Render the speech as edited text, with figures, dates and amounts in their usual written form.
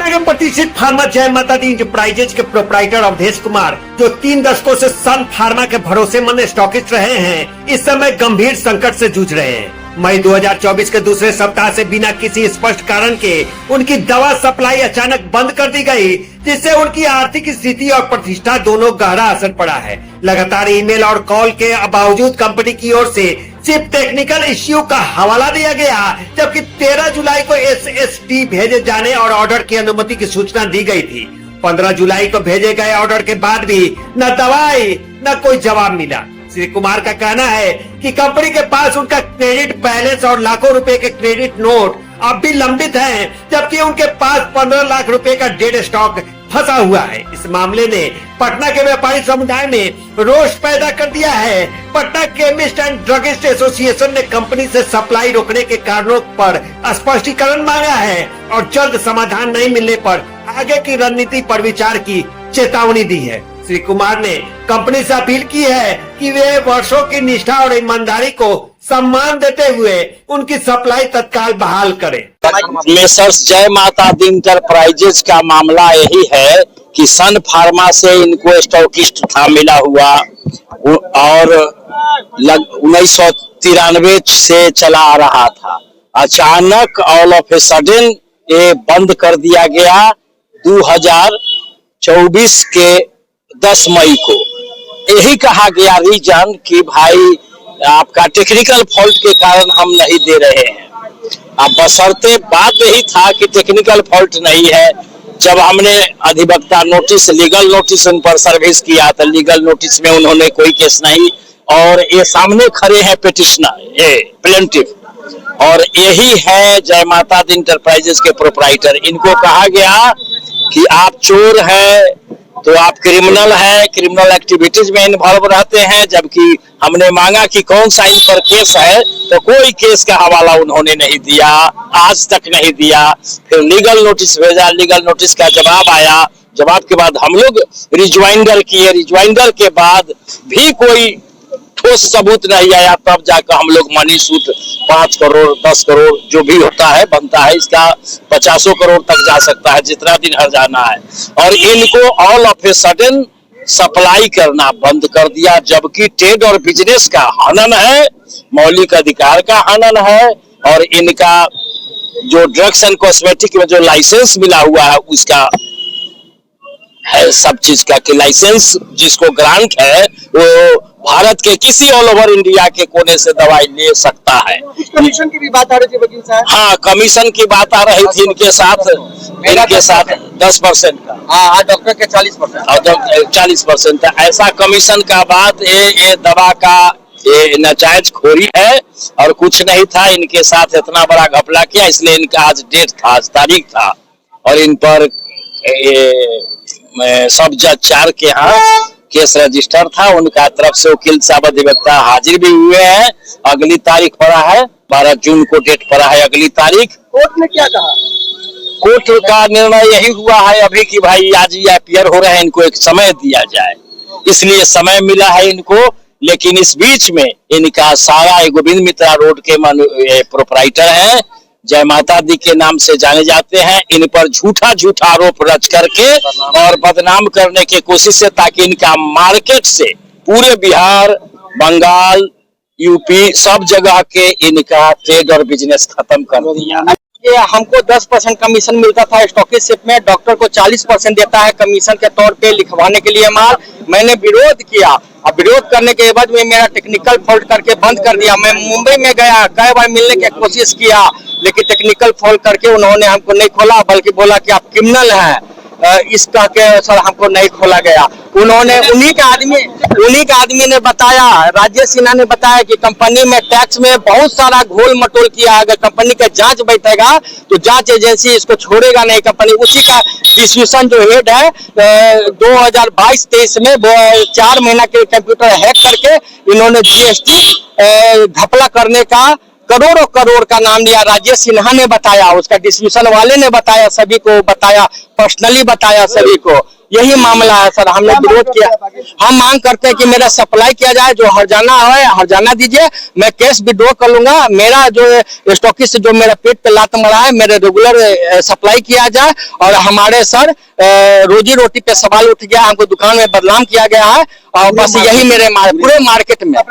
पटना के प्रतिष्ठित फार्मा जय माता दी इंटरप्राइजेज के प्रोप्राइटर अवधेश कुमार, जो 3 दशकों से सन फार्मा के भरोसेमंद स्टॉकिस्ट रहे हैं, इस समय गंभीर संकट से जूझ रहे हैं। मई 2024 के दूसरे सप्ताह से बिना किसी स्पष्ट कारण के उनकी दवा सप्लाई अचानक बंद कर दी गई, जिससे उनकी आर्थिक स्थिति और प्रतिष्ठा दोनों गहरा असर पड़ा है। लगातार ईमेल और कॉल के बावजूद कंपनी की ओर से सिर्फ टेक्निकल इश्यू का हवाला दिया गया, जबकि 13 जुलाई को SST भेजे जाने और ऑर्डर की अनुमति की सूचना दी गई थी। 15 जुलाई को भेजे गए ऑर्डर के बाद भी न दवाई न कोई जवाब मिला। श्री कुमार का कहना है कि कंपनी के पास उनका क्रेडिट बैलेंस और लाखों रुपए के क्रेडिट नोट अब भी लंबित हैं, जबकि उनके पास 15 लाख रुपए का डेड स्टॉक फंसा हुआ है। इस मामले ने पटना के व्यापारी समुदाय में रोष पैदा कर दिया है। Patna chemist and druggist association ने कंपनी से सप्लाई रोकने के कारणों पर स्पष्टीकरण मांगा है और जल्द समाधान नहीं मिलने पर आगे की रणनीति पर विचार की चेतावनी दी है। श्री कुमार ने कंपनी से अपील की है कि वे वर्षों की निष्ठा और ईमानदारी को सम्मान देते हुए उनकी सप्लाई तत्काल बहाल करें। मेसर्स जय माता दी इंटरप्राइजेज का मामला यही है कि सन फार्मा से इनको स्टॉकिस्ट था मिला हुआ और 1993 से चला आ रहा था। अचानक ऑल ऑफ ए सडन ये बंद कर दिया गया 2024 के 10 मई को। यही कहा गया रीजन कि भाई आपका टेक्निकल फॉल्ट के कारण हम नहीं दे रहे हैं। अब बशर्ते बात यही था कि टेक्निकल फॉल्ट नहीं है। जब हमने अधिवक्ता नोटिस, लीगल नोटिस उन पर सर्विस किया तो लीगल नोटिस में उन्होंने कोई केस नहीं, और ये सामने खड़े हैं पिटिशनर, ये प्लेंटिफ, और यही है जय माता दी इंटरप्राइजेज के प्रोप्राइटर। इनको कहा गया कि आप चोर हैं तो आप क्रिमिनल है, क्रिमिनल एक्टिविटीज में इन्वॉल्व रहते हैं, जबकि हमने मांगा कि कौन सा इन पर केस है तो कोई केस का हवाला उन्होंने नहीं दिया, आज तक नहीं दिया। फिर लीगल नोटिस भेजा, लीगल नोटिस का जवाब आया, जवाब के बाद हम लोग रिज्वाइंडर किए, रिज्वाइंडर के बाद भी कोई ठोस सबूत नहीं आया। तब जाकर हम लोग मनी सूट 5 करोड़ 10 करोड़ जो भी होता है बनता है, इसका 50 करोड़ तक जा सकता है, जितना दिन हर जाना है। और इनको all of a sudden supply करना बंद कर दिया, जबकि ट्रेड और बिजनेस का हनन है, मौलिक अधिकार का हनन है। और इनका जो ड्रग्स एंड कॉस्मेटिक में जो लाइसेंस मिला हुआ है उसका है सब चीज का कि लाइसेंस जिसको ग्रांट है वो भारत के किसी ऑल ओवर इंडिया के कोने से दवाई ले सकता है। कमीशन की भी बात आ रही थी वकील साहब। हाँ, कमीशन की बात आ रही थी इनके साथ 10% का। हाँ, डॉक्टर के 40% और 40% ऐसा कमीशन का बात, ये दवा का ये नाजायज खोरी है और कुछ नहीं था। इनके साथ इतना बड़ा घपला किया, इसलिए इनका आज डेट था, आज तारीख था, और इन पर सब जज 4 के यहाँ केस रजिस्टर था। उनका तरफ से वकील साहब अधिवक्ता हाजिर भी हुए हैं। अगली तारीख पड़ा है 12 जून को डेट पड़ा है, अगली तारीख। कोर्ट ने क्या कहा? कोर्ट का निर्णय यही हुआ है अभी कि भाई आज ये अपीयर हो रहे हैं, इनको एक समय दिया जाए, इसलिए समय मिला है इनको। लेकिन इस बीच में इनका सारा गोविंद मित्रा रोड के प्रोप्राइटर हैं, जय माता दी के नाम से जाने जाते हैं। इन पर झूठा आरोप रच करके और बदनाम करने की कोशिश है, ताकि इनका मार्केट से पूरे बिहार, बंगाल, यूपी सब जगह के इनका ट्रेड और बिजनेस खत्म कर दिया। ये हमको 10% कमीशन मिलता था स्टॉकिस्टशिप में, डॉक्टर को 40% देता है कमीशन के तौर पे लिखवाने के लिए माल। मैंने विरोध किया, अब विरोध करने के बाद में मेरा टेक्निकल फॉल्ट करके बंद कर दिया। मैं मुंबई में गया, कई बार मिलने की कोशिश किया, लेकिन टेक्निकल फॉल्ट करके उन्होंने हमको नहीं खोला, बल्कि बोला कि आप क्रिमिनल हैं। इसका के सर हमको नहीं खोला गया। उन्होंने उन्हीं का आदमी ने बताया, राजेश सिन्हा ने बताया कि कंपनी में टैक्स में बहुत सारा घोल मटोल किया। अगर कंपनी का जांच बैठेगा तो जांच एजेंसी इसको छोड़ेगा नहीं। कंपनी उसी का डिस्ट्रीब्यूशन जो हेड है 2022-23 में 4 महीना के कंप्यूटर हैक करके इन्होंने GST घपला करने का करोड़ों करोड़ का नाम लिया। राजेश सिन्हा ने बताया, उसका डिस्ट्रीब्यूशन वाले ने बताया, सभी को बताया, पर्सनली बताया सभी को। यही मामला है सर, हमने विरोध किया। हम मांग करते हैं कि मेरा सप्लाई किया जाए, जो हर्जाना है हर्जाना दीजिए, मैं कैश विड्रॉ कर लूंगा। मेरा जो स्टॉकिस्ट जो मेरा पेट पे लात मारा है, मेरे रेगुलर सप्लाई किया जाए। और हमारे सर रोजी रोटी पे सवाल उठ गया, हमको दुकान में बदनाम किया गया है, और बस यही मेरे पूरे मार्केट में